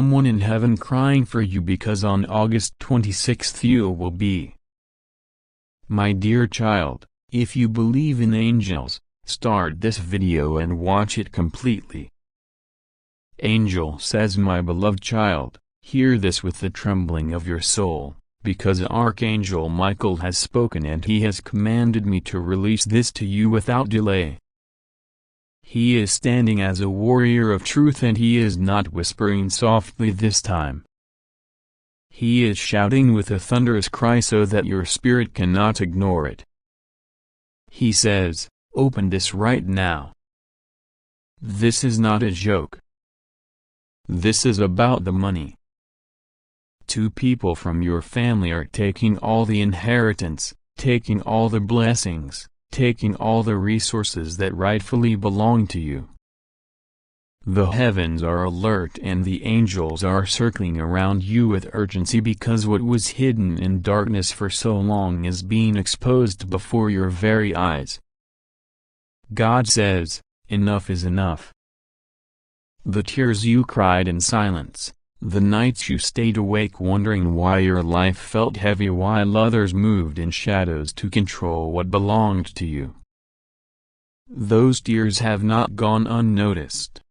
someone in heaven crying for you because on August 26th you will be. My dear child, if you believe in angels, start this video and watch it completely. Angel says, my beloved child, hear this with the trembling of your soul, because Archangel Michael has spoken and he has commanded me to release this to you without delay. He is standing as a warrior of truth and he is not whispering softly this time. He is shouting with a thunderous cry so that your spirit cannot ignore it. He says, open this right now. This is not a joke. This is about the money. 2 people from your family are taking all the inheritance, taking all the blessings, taking all the resources that rightfully belong to you. The heavens are alert and the angels are circling around you with urgency because what was hidden in darkness for so long is being exposed before your very eyes. God says, enough is enough. The tears you cried in silence, the nights you stayed awake wondering why your life felt heavy while others moved in shadows to control what belonged to you. Those tears have not gone unnoticed.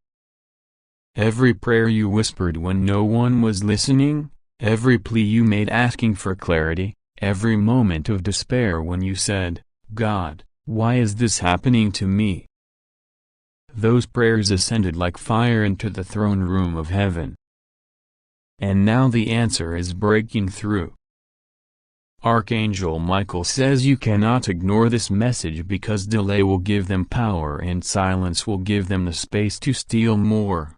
Every prayer you whispered when no one was listening, every plea you made asking for clarity, every moment of despair when you said, God, why is this happening to me? Those prayers ascended like fire into the throne room of heaven. And now the answer is breaking through. Archangel Michael says you cannot ignore this message because delay will give them power and silence will give them the space to steal more.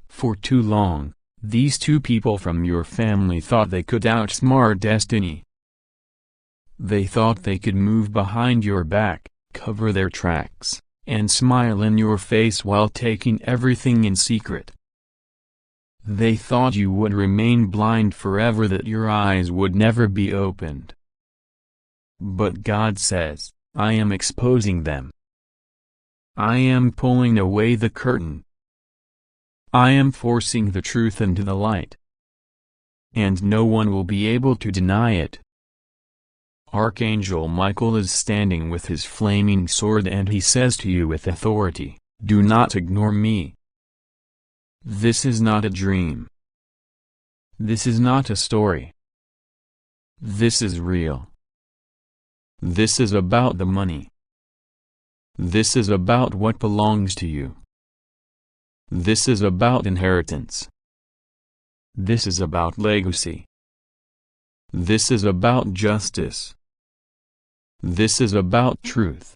For too long, these 2 people from your family thought they could outsmart destiny. They thought they could move behind your back, cover their tracks, and smile in your face while taking everything in secret. They thought you would remain blind forever, that your eyes would never be opened. But God says, I am exposing them. I am pulling away the curtain. I am forcing the truth into the light. And no one will be able to deny it. Archangel Michael is standing with his flaming sword and he says to you with authority, do not ignore me. This is not a dream. This is not a story. This is real. This is about the money. This is about what belongs to you. This is about inheritance. This is about legacy. This is about justice. This is about truth.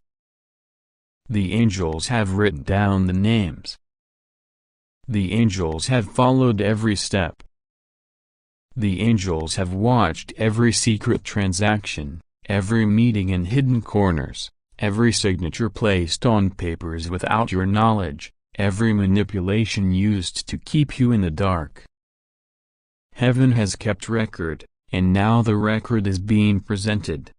The angels have written down the names. The angels have followed every step. The angels have watched every secret transaction, every meeting in hidden corners, every signature placed on papers without your knowledge, every manipulation used to keep you in the dark. Heaven has kept record, and now the record is being presented.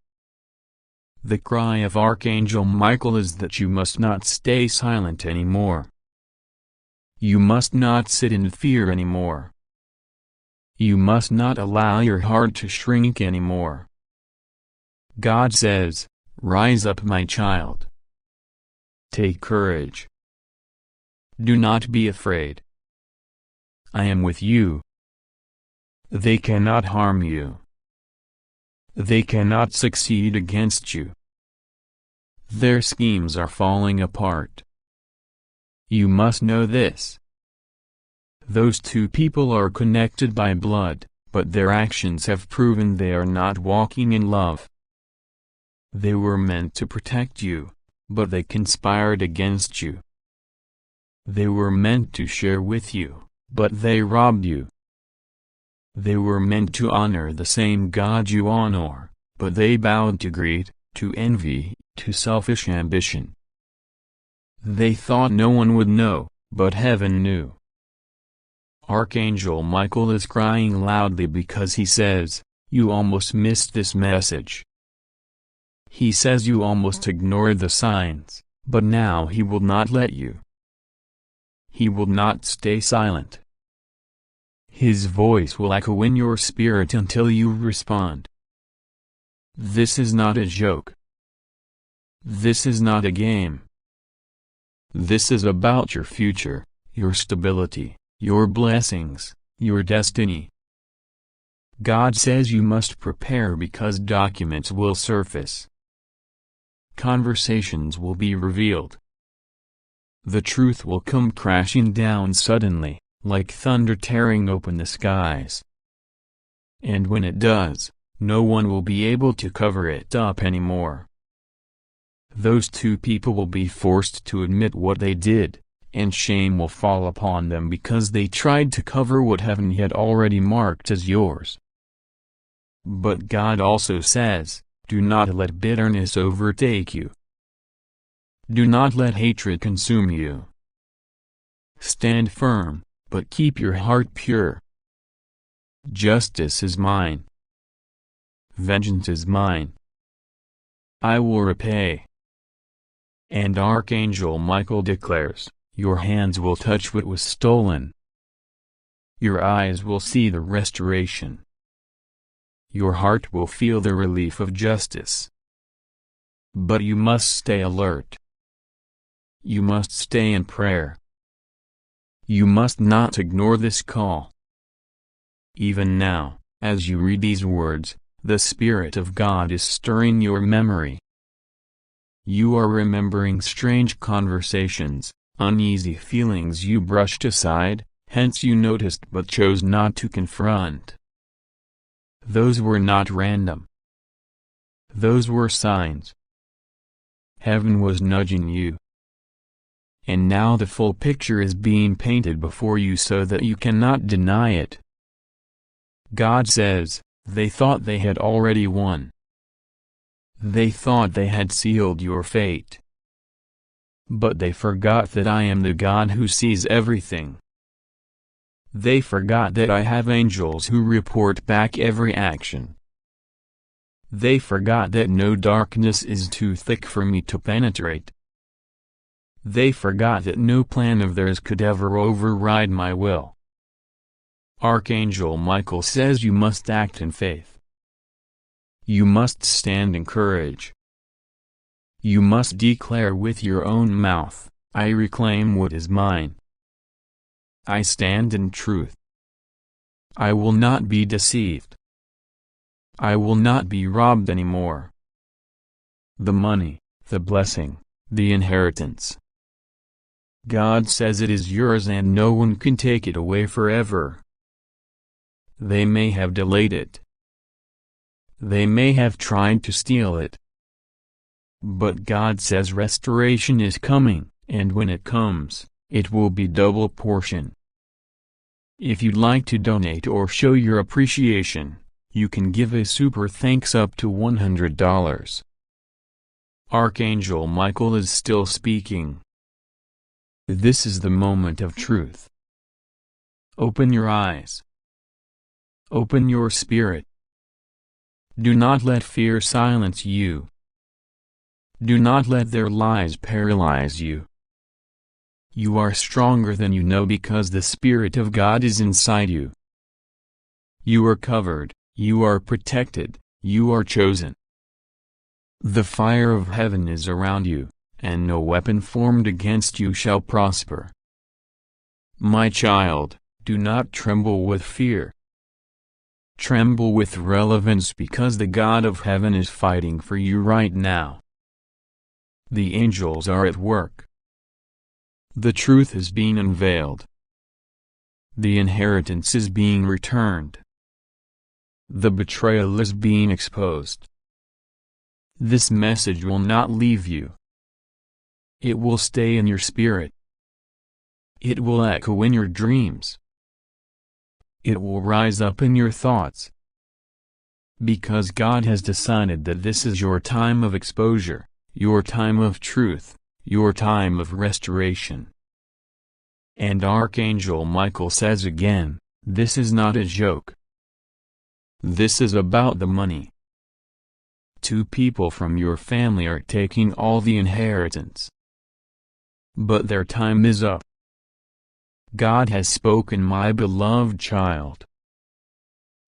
The cry of Archangel Michael is that you must not stay silent anymore. You must not sit in fear anymore. You must not allow your heart to shrink anymore. God says, rise up, my child. Take courage. Do not be afraid. I am with you. They cannot harm you. They cannot succeed against you. Their schemes are falling apart. You must know this. Those 2 people are connected by blood, but their actions have proven they are not walking in love. They were meant to protect you, but they conspired against you. They were meant to share with you, but they robbed you. They were meant to honor the same God you honor, but they bowed to greed, to envy, to selfish ambition. They thought no one would know, but heaven knew. Archangel Michael is crying loudly because he says, you almost missed this message. He says you almost ignored the signs, but now he will not let you. He will not stay silent. His voice will echo in your spirit until you respond. This is not a joke. This is not a game. This is about your future, your stability, your blessings, your destiny. God says you must prepare because documents will surface. Conversations will be revealed. The truth will come crashing down suddenly, like thunder tearing open the skies. And when it does, no one will be able to cover it up anymore. Those two people will be forced to admit what they did, and shame will fall upon them because they tried to cover what heaven had already marked as yours. But God also says, do not let bitterness overtake you. Do not let hatred consume you. Stand firm, but keep your heart pure. Justice is mine. Vengeance is mine. I will repay. And Archangel Michael declares, your hands will touch what was stolen. Your eyes will see the restoration. Your heart will feel the relief of justice. But you must stay alert. You must stay in prayer. You must not ignore this call. Even now, as you read these words, the Spirit of God is stirring your memory. You are remembering strange conversations, uneasy feelings you brushed aside, hence you noticed but chose not to confront. Those were not random. Those were signs. Heaven was nudging you. And now the full picture is being painted before you so that you cannot deny it. God says, they thought they had already won. They thought they had sealed your fate. But they forgot that I am the God who sees everything. They forgot that I have angels who report back every action. They forgot that no darkness is too thick for me to penetrate. They forgot that no plan of theirs could ever override my will. Archangel Michael says you must act in faith. You must stand in courage. You must declare with your own mouth, I reclaim what is mine. I stand in truth. I will not be deceived. I will not be robbed anymore. The money, the blessing, the inheritance. God says it is yours and no one can take it away forever. They may have delayed it. They may have tried to steal it. But God says restoration is coming, and when it comes, it will be double portion. If you'd like to donate or show your appreciation, you can give a super thanks up to $100. Archangel Michael is still speaking. This is the moment of truth. Open your eyes. Open your spirit. Do not let fear silence you. Do not let their lies paralyze you. You are stronger than you know because the Spirit of God is inside you. You are covered, you are protected, you are chosen. The fire of heaven is around you, and no weapon formed against you shall prosper. My child, do not tremble with fear. Tremble with relevance because the God of heaven is fighting for you right now. The angels are at work. The truth is being unveiled. The inheritance is being returned. The betrayal is being exposed. This message will not leave you. It will stay in your spirit. It will echo in your dreams. It will rise up in your thoughts. Because God has decided that this is your time of exposure, your time of truth, your time of restoration. And Archangel Michael says again, this is not a joke. This is about the money. 2 people from your family are taking all the inheritance. But their time is up. God has spoken, my beloved child.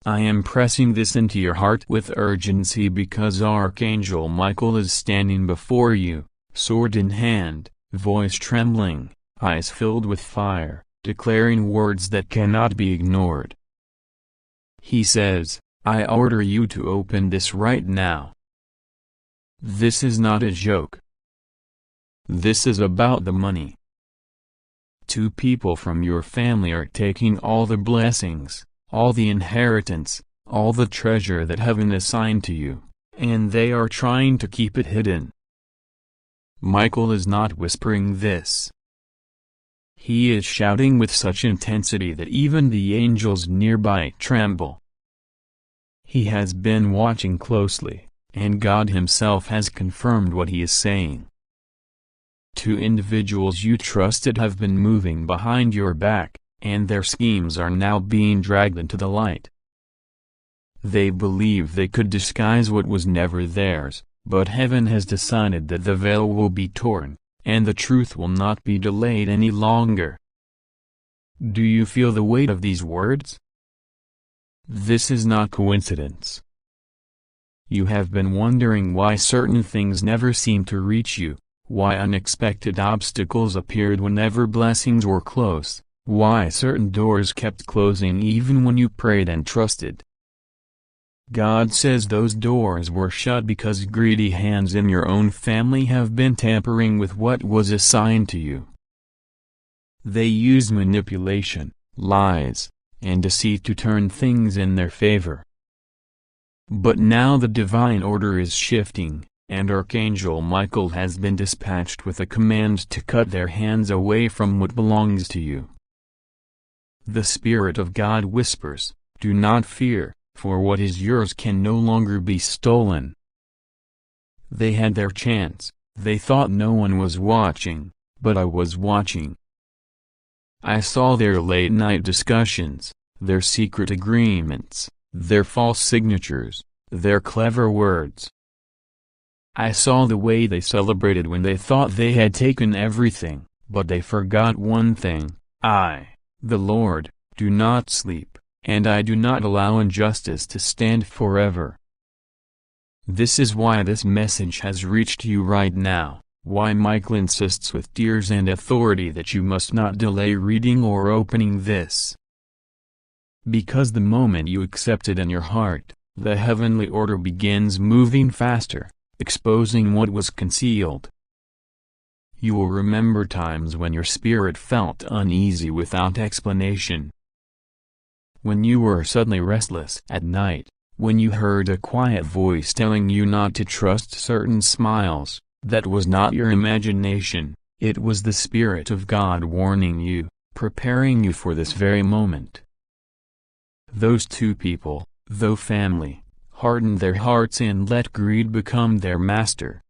I am pressing this into your heart with urgency because Archangel Michael is standing before you, sword in hand, voice trembling, eyes filled with fire, declaring words that cannot be ignored. He says, I order you to open this right now. This is not a joke. This is about the money. 2 people from your family are taking all the blessings, all the inheritance, all the treasure that heaven assigned to you, and they are trying to keep it hidden. Michael is not whispering this. He is shouting with such intensity that even the angels nearby tremble. He has been watching closely, and God himself has confirmed what he is saying. 2 individuals you trusted have been moving behind your back, and their schemes are now being dragged into the light. They believe they could disguise what was never theirs, but heaven has decided that the veil will be torn, and the truth will not be delayed any longer. Do you feel the weight of these words? This is not coincidence. You have been wondering why certain things never seem to reach you, why unexpected obstacles appeared whenever blessings were close, why certain doors kept closing even when you prayed and trusted. God says those doors were shut because greedy hands in your own family have been tampering with what was assigned to you. They used manipulation, lies, and deceit to turn things in their favor. But now the divine order is shifting, and Archangel Michael has been dispatched with a command to cut their hands away from what belongs to you. The Spirit of God whispers, do not fear, for what is yours can no longer be stolen. They had their chance, they thought no one was watching, but I was watching. I saw their late-night discussions, their secret agreements, their false signatures, their clever words. I saw the way they celebrated when they thought they had taken everything, but they forgot one thing: I, the Lord, do not sleep, and I do not allow injustice to stand forever. This is why this message has reached you right now, why Michael insists with tears and authority that you must not delay reading or opening this. Because the moment you accept it in your heart, the heavenly order begins moving faster, exposing what was concealed. You will remember times when your spirit felt uneasy without explanation. When you were suddenly restless at night, when you heard a quiet voice telling you not to trust certain smiles, that was not your imagination, it was the Spirit of God warning you, preparing you for this very moment. Those 2 people, though family, hardened their hearts and let greed become their master.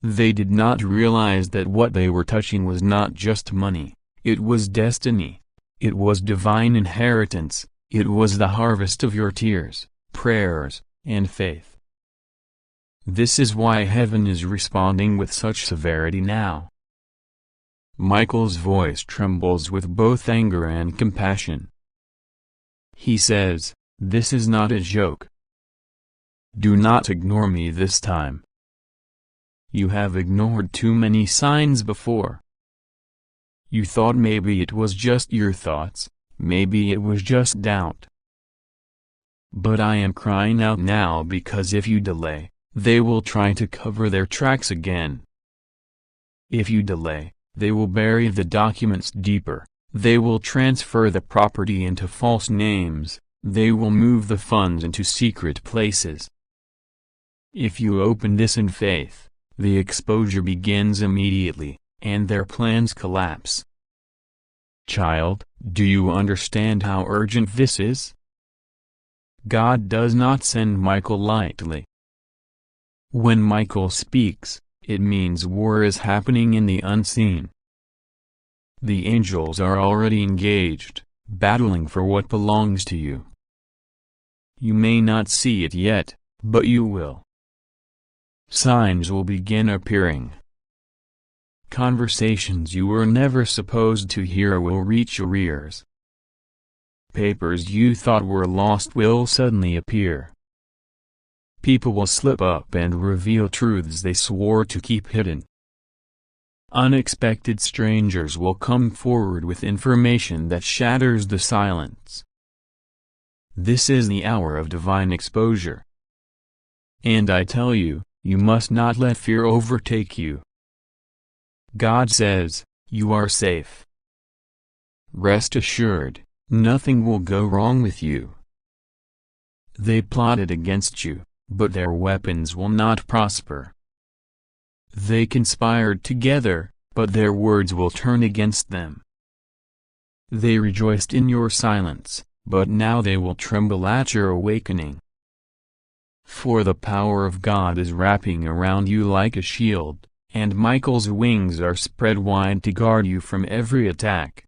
They did not realize that what they were touching was not just money, it was destiny, it was divine inheritance, it was the harvest of your tears, prayers, and faith. This is why heaven is responding with such severity now. Michael's voice trembles with both anger and compassion. He says, this is not a joke. Do not ignore me this time. You have ignored too many signs before. You thought maybe it was just your thoughts, maybe it was just doubt. But I am crying out now because if you delay, they will try to cover their tracks again. If you delay, they will bury the documents deeper, they will transfer the property into false names, they will move the funds into secret places. If you open this in faith, the exposure begins immediately, and their plans collapse. Child, do you understand how urgent this is? God does not send Michael lightly. When Michael speaks, it means war is happening in the unseen. The angels are already engaged, battling for what belongs to you. You may not see it yet, but you will. Signs will begin appearing. Conversations you were never supposed to hear will reach your ears. Papers you thought were lost will suddenly appear. People will slip up and reveal truths they swore to keep hidden. Unexpected strangers will come forward with information that shatters the silence. This is the hour of divine exposure. And I tell you, you must not let fear overtake you. God says, you are safe. Rest assured, nothing will go wrong with you. They plotted against you, but their weapons will not prosper. They conspired together, but their words will turn against them. They rejoiced in your silence, but now they will tremble at your awakening. For the power of God is wrapping around you like a shield, and Michael's wings are spread wide to guard you from every attack.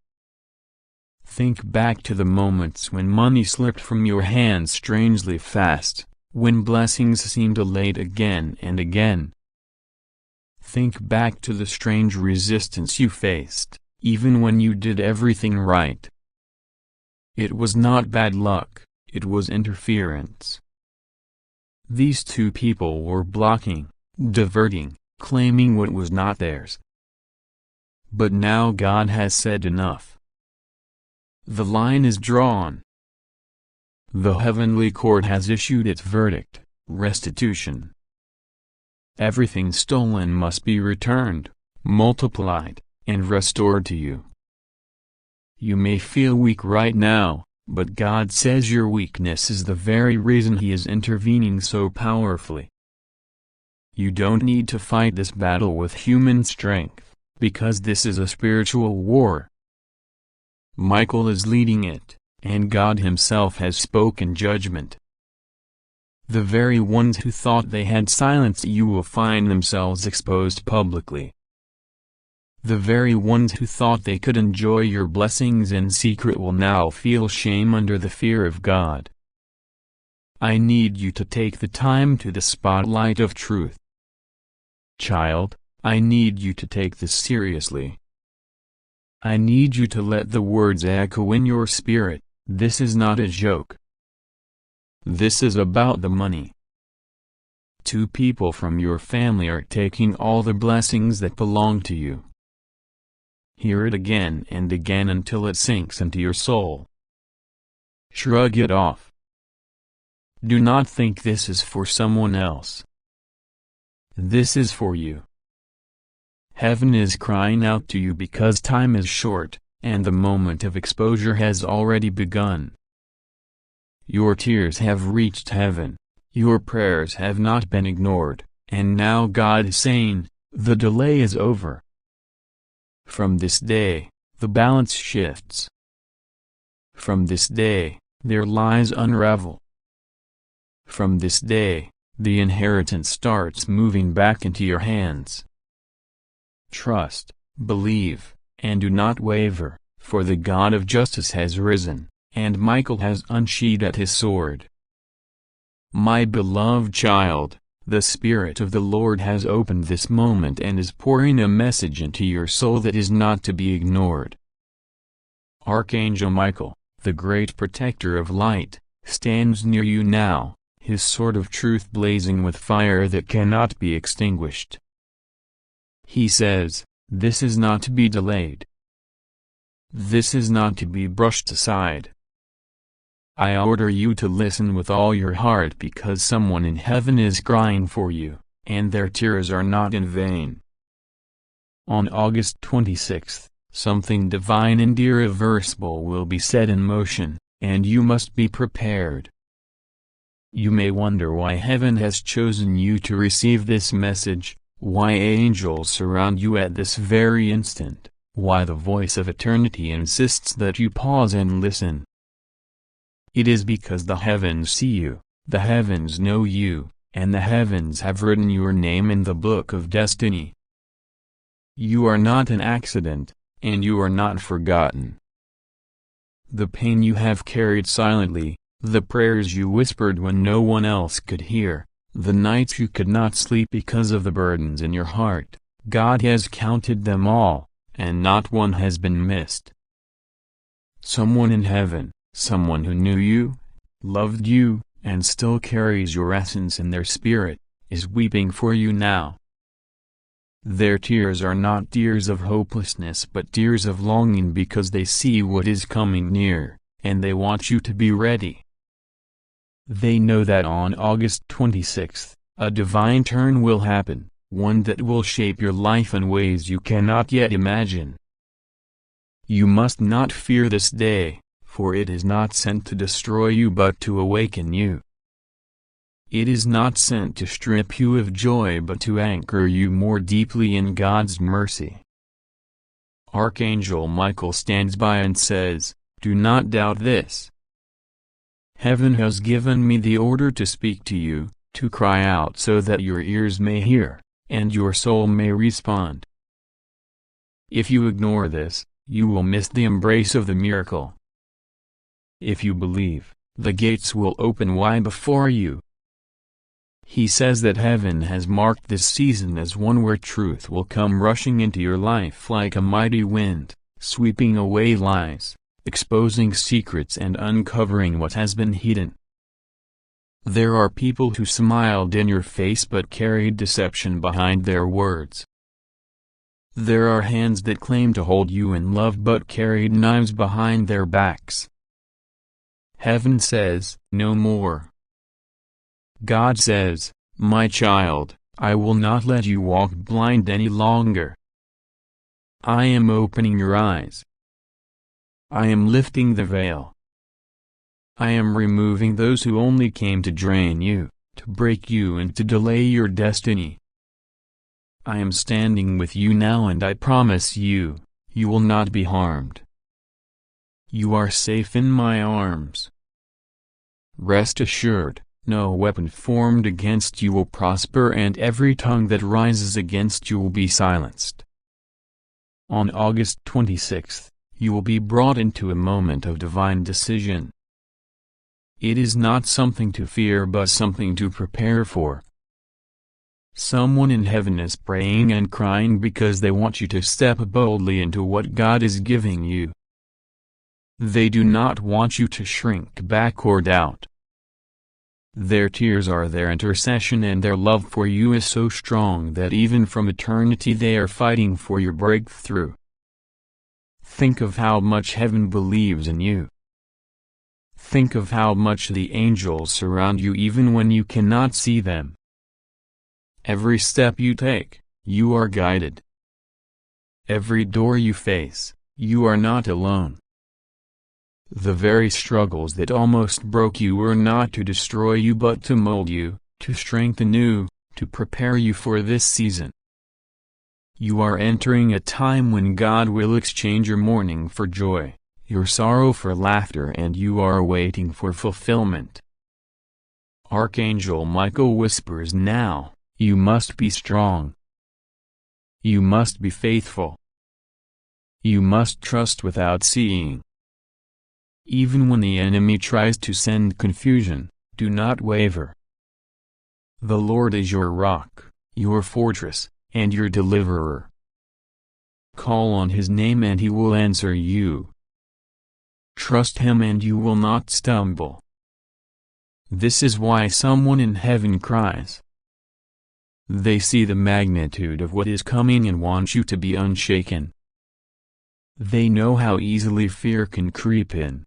Think back to the moments when money slipped from your hands strangely fast, when blessings seemed delayed again and again. Think back to the strange resistance you faced, even when you did everything right. It was not bad luck, it was interference. These two people were blocking, diverting, claiming what was not theirs. But now God has said enough. The line is drawn. The heavenly court has issued its verdict, restitution. Everything stolen must be returned, multiplied, and restored to you. You may feel weak right now, but God says your weakness is the very reason He is intervening so powerfully. You don't need to fight this battle with human strength, because this is a spiritual war. Michael is leading it, and God Himself has spoken judgment. The very ones who thought they had silenced you will find themselves exposed publicly. The very ones who thought they could enjoy your blessings in secret will now feel shame under the fear of God. I need you to take the time to the spotlight of truth. Child, I need you to take this seriously. I need you to let the words echo in your spirit, this is not a joke. This is about the money. Two people from your family are taking all the blessings that belong to you. Hear it again and again until it sinks into your soul. Shrug it off. Do not think this is for someone else. This is for you. Heaven is crying out to you because time is short, and the moment of exposure has already begun. Your tears have reached heaven, your prayers have not been ignored, and now God is saying, the delay is over. From this day, the balance shifts. From this day, their lies unravel. From this day, the inheritance starts moving back into your hands. Trust, believe, and do not waver, for the God of justice has risen, and Michael has unsheathed his sword. My beloved child, the Spirit of the Lord has opened this moment and is pouring a message into your soul that is not to be ignored. Archangel Michael, the great protector of light, stands near you now, his sword of truth blazing with fire that cannot be extinguished. He says, this is not to be delayed. This is not to be brushed aside. I order you to listen with all your heart because someone in heaven is crying for you, and their tears are not in vain. On August 26th, something divine and irreversible will be set in motion, and you must be prepared. You may wonder why heaven has chosen you to receive this message, why angels surround you at this very instant, why the voice of eternity insists that you pause and listen. It is because the heavens see you, the heavens know you, and the heavens have written your name in the book of destiny. You are not an accident, and you are not forgotten. The pain you have carried silently, the prayers you whispered when no one else could hear, the nights you could not sleep because of the burdens in your heart, God has counted them all, and not one has been missed. Someone in heaven, someone who knew you, loved you, and still carries your essence in their spirit, is weeping for you now. Their tears are not tears of hopelessness but tears of longing because they see what is coming near, and they want you to be ready. They know that on August 26th, a divine turn will happen, one that will shape your life in ways you cannot yet imagine. You must not fear this day, for it is not sent to destroy you but to awaken you. It is not sent to strip you of joy but to anchor you more deeply in God's mercy. Archangel Michael stands by and says, "Do not doubt this. Heaven has given me the order to speak to you, to cry out so that your ears may hear, and your soul may respond. If you ignore this, you will miss the embrace of the miracle. If you believe, the gates will open wide before you." He says that heaven has marked this season as one where truth will come rushing into your life like a mighty wind, sweeping away lies, exposing secrets and uncovering what has been hidden. There are people who smiled in your face but carried deception behind their words. There are hands that claim to hold you in love but carried knives behind their backs. Heaven says, "No more." God says, "My child, I will not let you walk blind any longer. I am opening your eyes. I am lifting the veil. I am removing those who only came to drain you, to break you and to delay your destiny. I am standing with you now and I promise you, you will not be harmed. You are safe in my arms. Rest assured. No weapon formed against you will prosper and every tongue that rises against you will be silenced." On August 26th, you will be brought into a moment of divine decision. It is not something to fear but something to prepare for. Someone in heaven is praying and crying because they want you to step boldly into what God is giving you. They do not want you to shrink back or doubt. Their tears are their intercession and their love for you is so strong that even from eternity they are fighting for your breakthrough. Think of how much heaven believes in you. Think of how much the angels surround you even when you cannot see them. Every step you take, you are guided. Every door you face, you are not alone. The very struggles that almost broke you were not to destroy you but to mold you, to strengthen you, to prepare you for this season. You are entering a time when God will exchange your mourning for joy, your sorrow for laughter and you are waiting for fulfillment. Archangel Michael whispers now, "You must be strong. You must be faithful. You must trust without seeing. Even when the enemy tries to send confusion, do not waver. The Lord is your rock, your fortress, and your deliverer. Call on his name and he will answer you. Trust him and you will not stumble." This is why someone in heaven cries. They see the magnitude of what is coming and want you to be unshaken. They know how easily fear can creep in.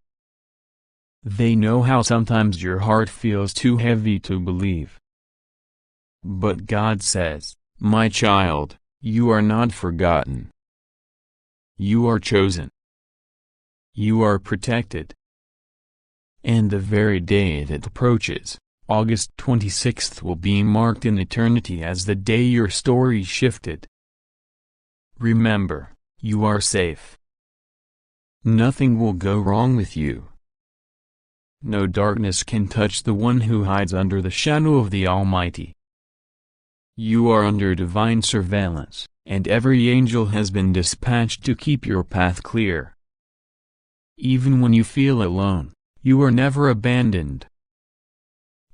They know how sometimes your heart feels too heavy to believe. But God says, "My child, you are not forgotten. You are chosen. You are protected." And the very day that approaches, August 26th will be marked in eternity as the day your story shifted. Remember, you are safe. Nothing will go wrong with you. No darkness can touch the one who hides under the shadow of the Almighty. You are under divine surveillance, and every angel has been dispatched to keep your path clear. Even when you feel alone, you are never abandoned.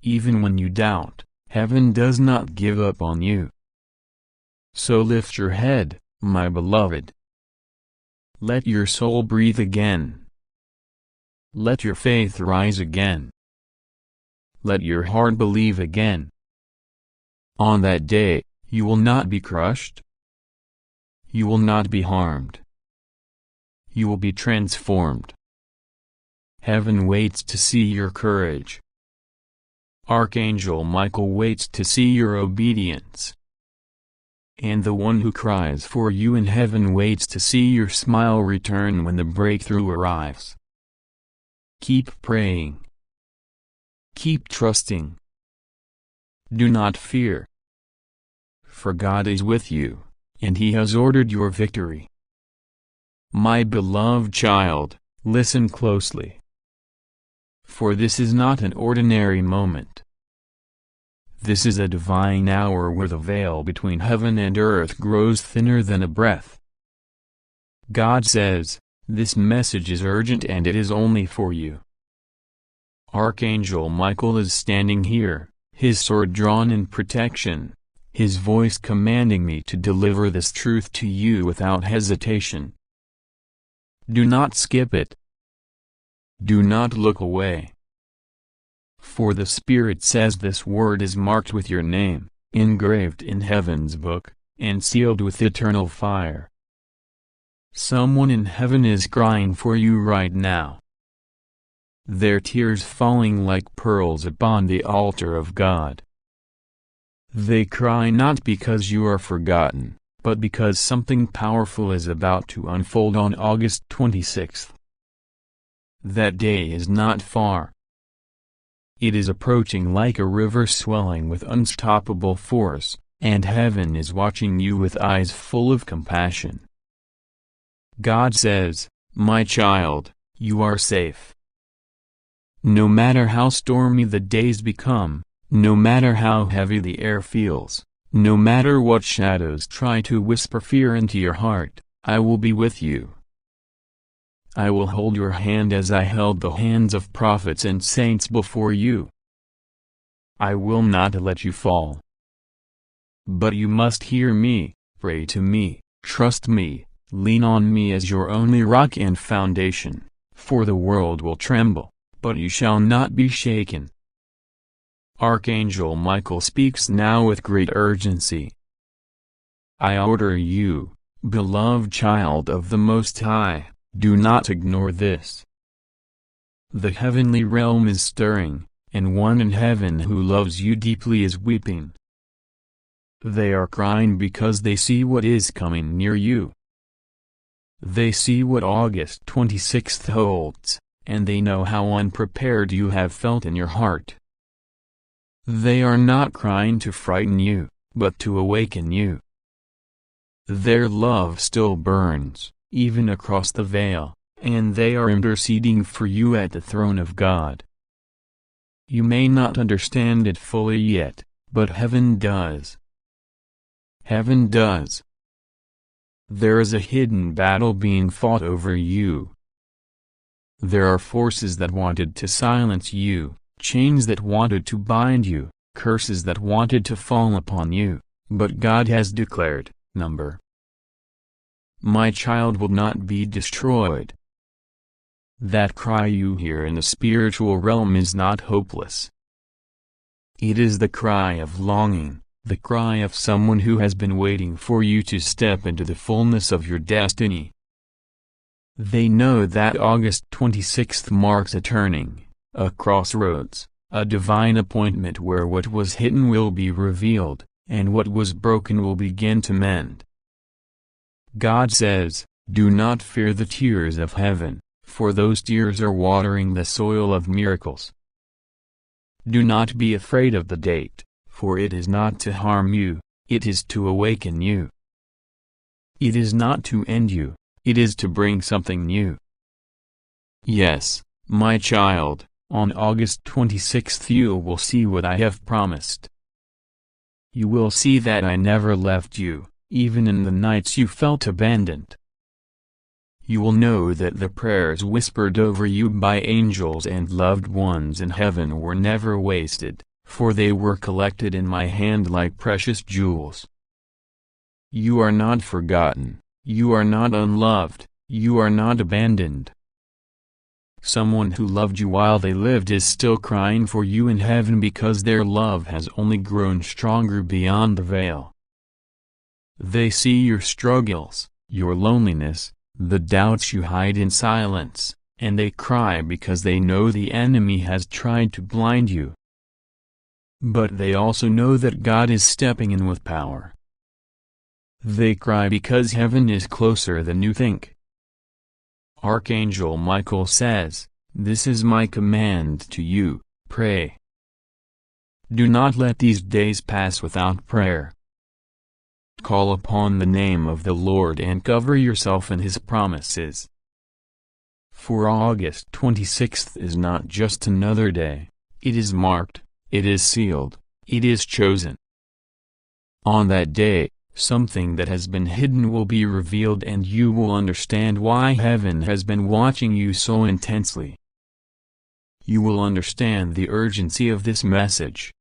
Even when you doubt, heaven does not give up on you. So lift your head, my beloved. Let your soul breathe again. Let your faith rise again. Let your heart believe again. On that day, you will not be crushed. You will not be harmed. You will be transformed. Heaven waits to see your courage. Archangel Michael waits to see your obedience. And the one who cries for you in heaven waits to see your smile return when the breakthrough arrives. Keep praying. Keep trusting. Do not fear. For God is with you, and He has ordered your victory. My beloved child, listen closely. For this is not an ordinary moment. This is a divine hour where the veil between heaven and earth grows thinner than a breath. God says, this message is urgent and it is only for you. Archangel Michael is standing here, his sword drawn in protection, his voice commanding me to deliver this truth to you without hesitation. Do not skip it. Do not look away. For the Spirit says this word is marked with your name, engraved in heaven's book, and sealed with eternal fire. Someone in heaven is crying for you right now. Their tears falling like pearls upon the altar of God. They cry not because you are forgotten, but because something powerful is about to unfold on August 26th. That day is not far. It is approaching like a river swelling with unstoppable force, and heaven is watching you with eyes full of compassion. God says, my child, you are safe. No matter how stormy the days become, no matter how heavy the air feels, no matter what shadows try to whisper fear into your heart, I will be with you. I will hold your hand as I held the hands of prophets and saints before you. I will not let you fall. But you must hear me, pray to me, trust me, lean on me as your only rock and foundation, for the world will tremble, but you shall not be shaken. Archangel Michael speaks now with great urgency. I order you, beloved child of the Most High, do not ignore this. The heavenly realm is stirring, and one in heaven who loves you deeply is weeping. They are crying because they see what is coming near you. They see what August 26th holds, and they know how unprepared you have felt in your heart. They are not crying to frighten you, but to awaken you. Their love still burns, even across the veil, and they are interceding for you at the throne of God. You may not understand it fully yet, but heaven does. Heaven does. There is a hidden battle being fought over you. There are forces that wanted to silence you, chains that wanted to bind you, curses that wanted to fall upon you, but God has declared, number. My child will not be destroyed. That cry you hear in the spiritual realm is not hopeless. It is the cry of longing, the cry of someone who has been waiting for you to step into the fullness of your destiny. They know that August 26th marks a turning, a crossroads, a divine appointment where what was hidden will be revealed, and what was broken will begin to mend. God says, do not fear the tears of heaven, for those tears are watering the soil of miracles. Do not be afraid of the date, for it is not to harm you, it is to awaken you. It is not to end you, it is to bring something new. Yes, my child, on August 26th you will see what I have promised. You will see that I never left you, even in the nights you felt abandoned. You will know that the prayers whispered over you by angels and loved ones in heaven were never wasted, for they were collected in my hand like precious jewels. You are not forgotten, you are not unloved, you are not abandoned. Someone who loved you while they lived is still crying for you in heaven because their love has only grown stronger beyond the veil. They see your struggles, your loneliness, the doubts you hide in silence, and they cry because they know the enemy has tried to blind you. But they also know that God is stepping in with power. They cry because heaven is closer than you think. Archangel Michael says, "This is my command to you, pray." Do not let these days pass without prayer. Call upon the name of the Lord and cover yourself in His promises. For August 26th is not just another day, it is marked, it is sealed, it is chosen. On that day, something that has been hidden will be revealed and you will understand why heaven has been watching you so intensely. You will understand the urgency of this message.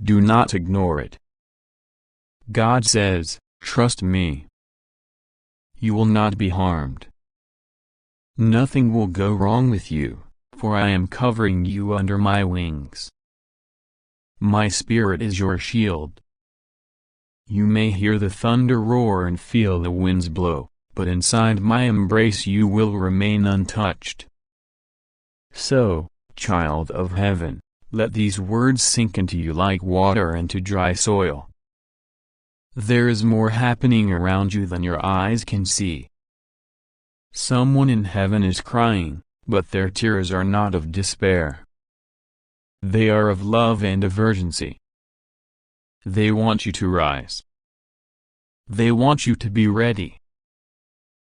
Do not ignore it. God says, "Trust me. You will not be harmed. Nothing will go wrong with you, for I am covering you under my wings. My Spirit is your shield. You may hear the thunder roar and feel the winds blow, but inside my embrace you will remain untouched." So, child of heaven, let these words sink into you like water into dry soil. There is more happening around you than your eyes can see. Someone in heaven is crying, but their tears are not of despair. They are of love and of urgency. They want you to rise. They want you to be ready.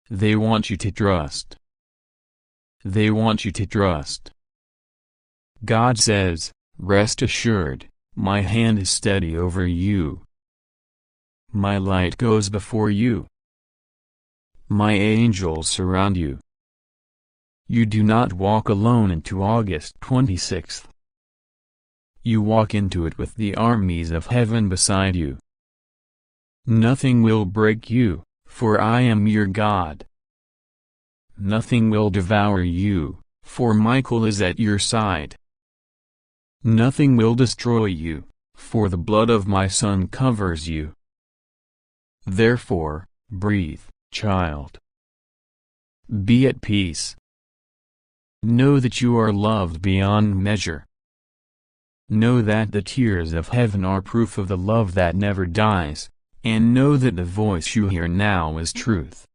They want you to trust. They want you to trust. God says, "Rest assured, my hand is steady over you. My light goes before you. My angels surround you." You do not walk alone into August 26th. You walk into it with the armies of heaven beside you. Nothing will break you, for I am your God. Nothing will devour you, for Michael is at your side. Nothing will destroy you, for the blood of my Son covers you. Therefore, breathe, child. Be at peace. Know that you are loved beyond measure. Know that the tears of heaven are proof of the love that never dies, and know that the voice you hear now is truth.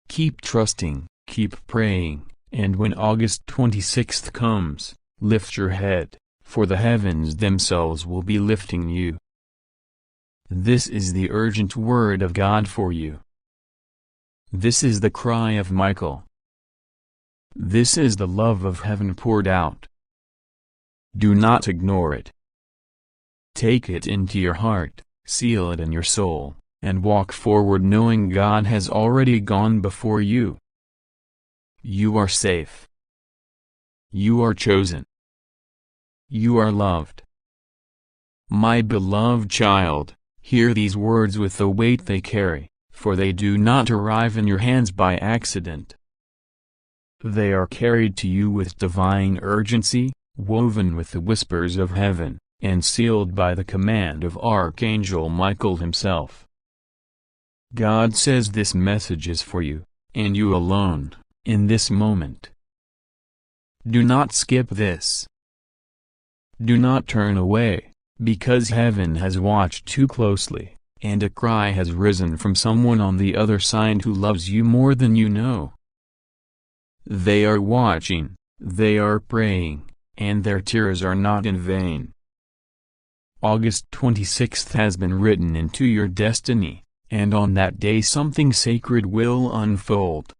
Keep trusting, keep praying, and when August 26th comes, lift your head, for the heavens themselves will be lifting you. This is the urgent word of God for you. This is the cry of Michael. This is the love of heaven poured out. Do not ignore it. Take it into your heart, seal it in your soul, and walk forward knowing God has already gone before you. You are safe. You are chosen. You are loved. My beloved child, hear these words with the weight they carry, for they do not arrive in your hands by accident. They are carried to you with divine urgency, woven with the whispers of heaven, and sealed by the command of Archangel Michael himself. God says this message is for you, and you alone, in this moment. Do not skip this. Do not turn away, because heaven has watched too closely, and a cry has risen from someone on the other side who loves you more than you know. They are watching, they are praying, and their tears are not in vain. August 26th has been written into your destiny, and on that day something sacred will unfold.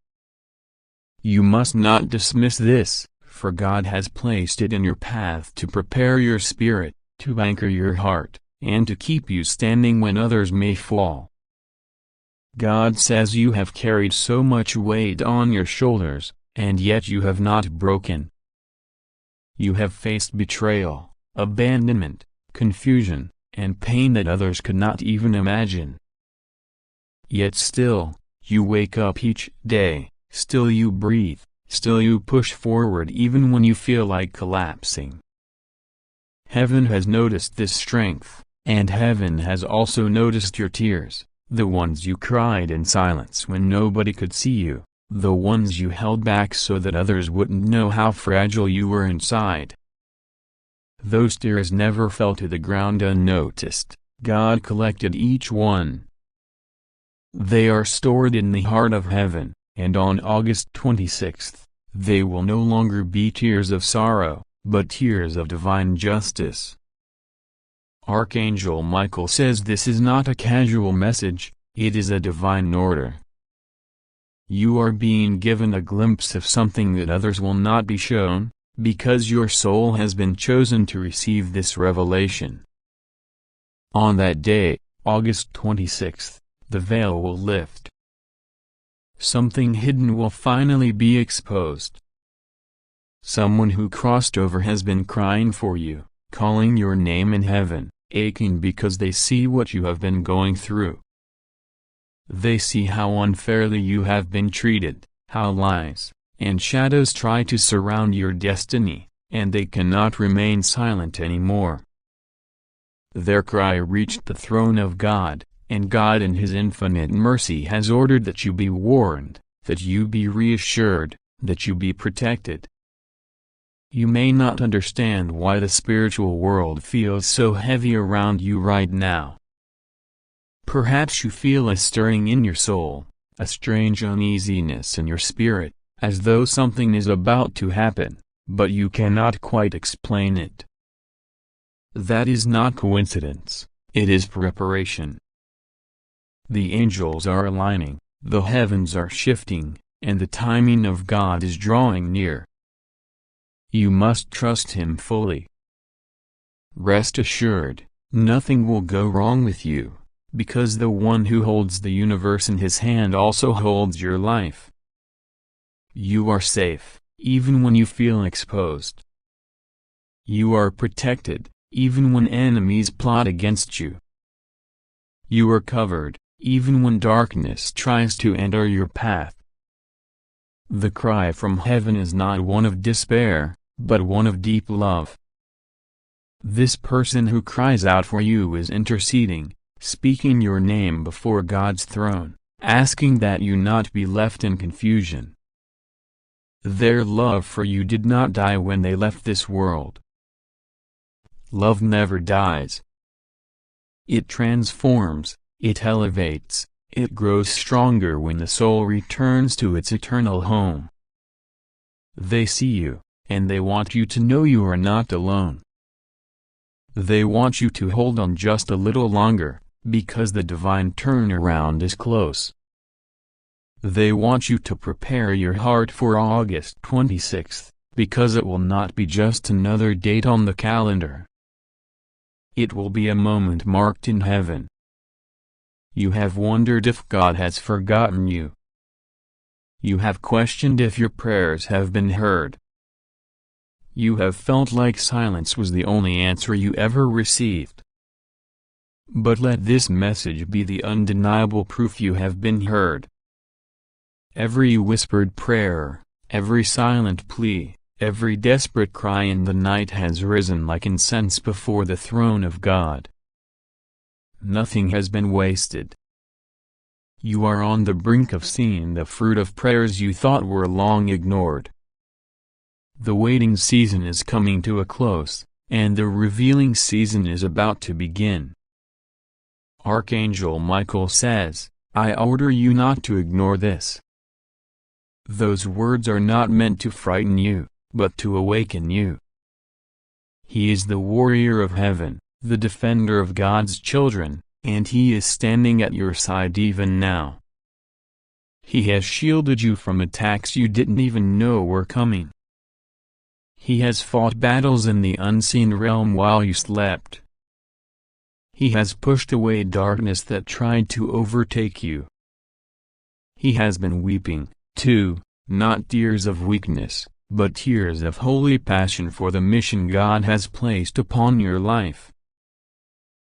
You must not dismiss this, for God has placed it in your path to prepare your spirit, to anchor your heart, and to keep you standing when others may fall. God says you have carried so much weight on your shoulders, and yet you have not broken. You have faced betrayal, abandonment, confusion, and pain that others could not even imagine, Yet still, you wake up each day, still you breathe, still you push forward even when you feel like collapsing. Heaven has noticed this strength, and heaven has also noticed your tears, the ones you cried in silence when nobody could see you, the ones you held back so that others wouldn't know how fragile you were inside. Those tears never fell to the ground unnoticed. God collected each one. They are stored in the heart of heaven, and on August 26th, they will no longer be tears of sorrow, but tears of divine justice. Archangel Michael says this is not a casual message, it is a divine order. You are being given a glimpse of something that others will not be shown, because your soul has been chosen to receive this revelation. On that day, August 26th, the veil will lift. Something hidden will finally be exposed. Someone who crossed over has been crying for you, calling your name in heaven, aching because they see what you have been going through. They see how unfairly you have been treated, how lies and shadows try to surround your destiny, and they cannot remain silent anymore. Their cry reached the throne of God, and God in His infinite mercy has ordered that you be warned, that you be reassured, that you be protected. You may not understand why the spiritual world feels so heavy around you right now. Perhaps you feel a stirring in your soul, a strange uneasiness in your spirit, as though something is about to happen, but you cannot quite explain it. That is not coincidence, it is preparation. The angels are aligning, the heavens are shifting, and the timing of God is drawing near. You must trust Him fully. Rest assured, nothing will go wrong with you, because the one who holds the universe in His hand also holds your life. You are safe, even when you feel exposed. You are protected, even when enemies plot against you. You are covered, even when darkness tries to enter your path. The cry from heaven is not one of despair, but one of deep love. This person who cries out for you is interceding, speaking your name before God's throne, asking that you not be left in confusion. Their love for you did not die when they left this world. Love never dies. It transforms, it elevates, it grows stronger when the soul returns to its eternal home. They see you, and they want you to know you are not alone. They want you to hold on just a little longer, because the divine turnaround is close. They want you to prepare your heart for August 26th, because it will not be just another date on the calendar. It will be a moment marked in heaven. You have wondered if God has forgotten you. You have questioned if your prayers have been heard. You have felt like silence was the only answer you ever received. But let this message be the undeniable proof you have been heard. Every whispered prayer, every silent plea, every desperate cry in the night has risen like incense before the throne of God. Nothing has been wasted. You are on the brink of seeing the fruit of prayers you thought were long ignored. The waiting season is coming to a close, and the revealing season is about to begin. Archangel Michael says, I order you not to ignore this. Those words are not meant to frighten you, but to awaken you. He is the warrior of heaven, the defender of God's children, and He is standing at your side even now. He has shielded you from attacks you didn't even know were coming. He has fought battles in the unseen realm while you slept. He has pushed away darkness that tried to overtake you. He has been weeping, too, not tears of weakness, but tears of holy passion for the mission God has placed upon your life.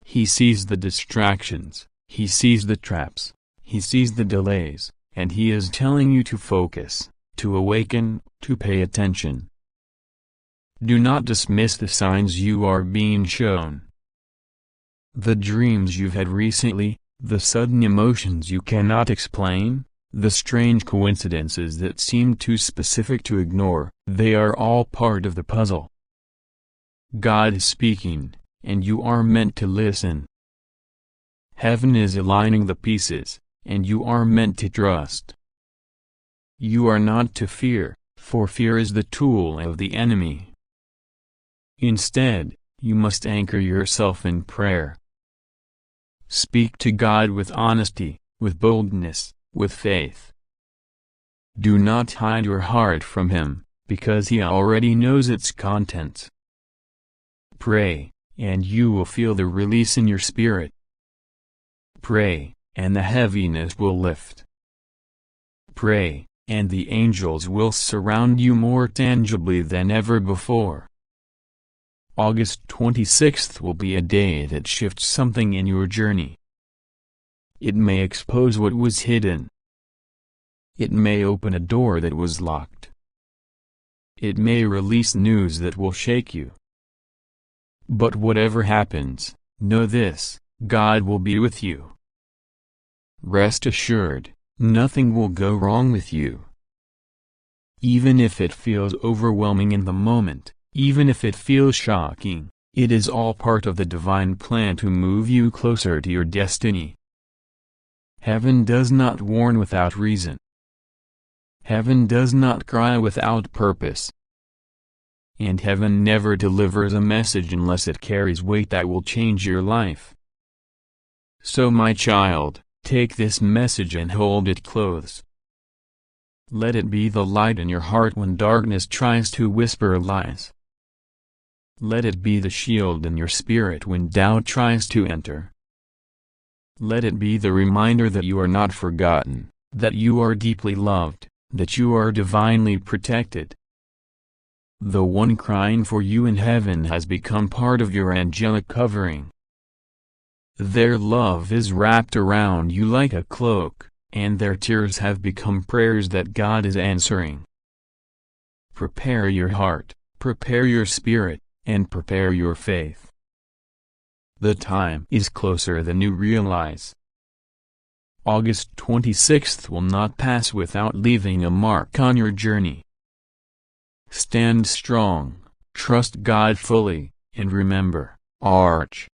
He sees the distractions, He sees the traps, He sees the delays, and he is telling you to focus, to awaken, to pay attention. Do not dismiss the signs you are being shown. The dreams you've had recently, the sudden emotions you cannot explain, the strange coincidences that seem too specific to ignore, they are all part of the puzzle. God is speaking, and you are meant to listen. Heaven is aligning the pieces, and you are meant to trust. You are not to fear, for fear is the tool of the enemy. Instead, you must anchor yourself in prayer. Speak to God with honesty, with boldness, with faith. Do not hide your heart from Him, because He already knows its contents. Pray, and you will feel the release in your spirit. Pray, and the heaviness will lift. Pray, and the angels will surround you more tangibly than ever before. August 26th will be a day that shifts something in your journey. It may expose what was hidden. It may open a door that was locked. It may release news that will shake you. But whatever happens, know this: God will be with you. Rest assured, nothing will go wrong with you. Even if it feels overwhelming in the moment, even if it feels shocking, it is all part of the divine plan to move you closer to your destiny. Heaven does not warn without reason. Heaven does not cry without purpose. And heaven never delivers a message unless it carries weight that will change your life. So my child, take this message and hold it close. Let it be the light in your heart when darkness tries to whisper lies. Let it be the shield in your spirit when doubt tries to enter. Let it be the reminder that you are not forgotten, that you are deeply loved, that you are divinely protected. The one crying for you in heaven has become part of your angelic covering. Their love is wrapped around you like a cloak, and their tears have become prayers that God is answering. Prepare your heart, prepare your spirit, and prepare your faith. The time is closer than you realize. August 26th will not pass without leaving a mark on your journey. Stand strong, trust God fully, and remember, Arch.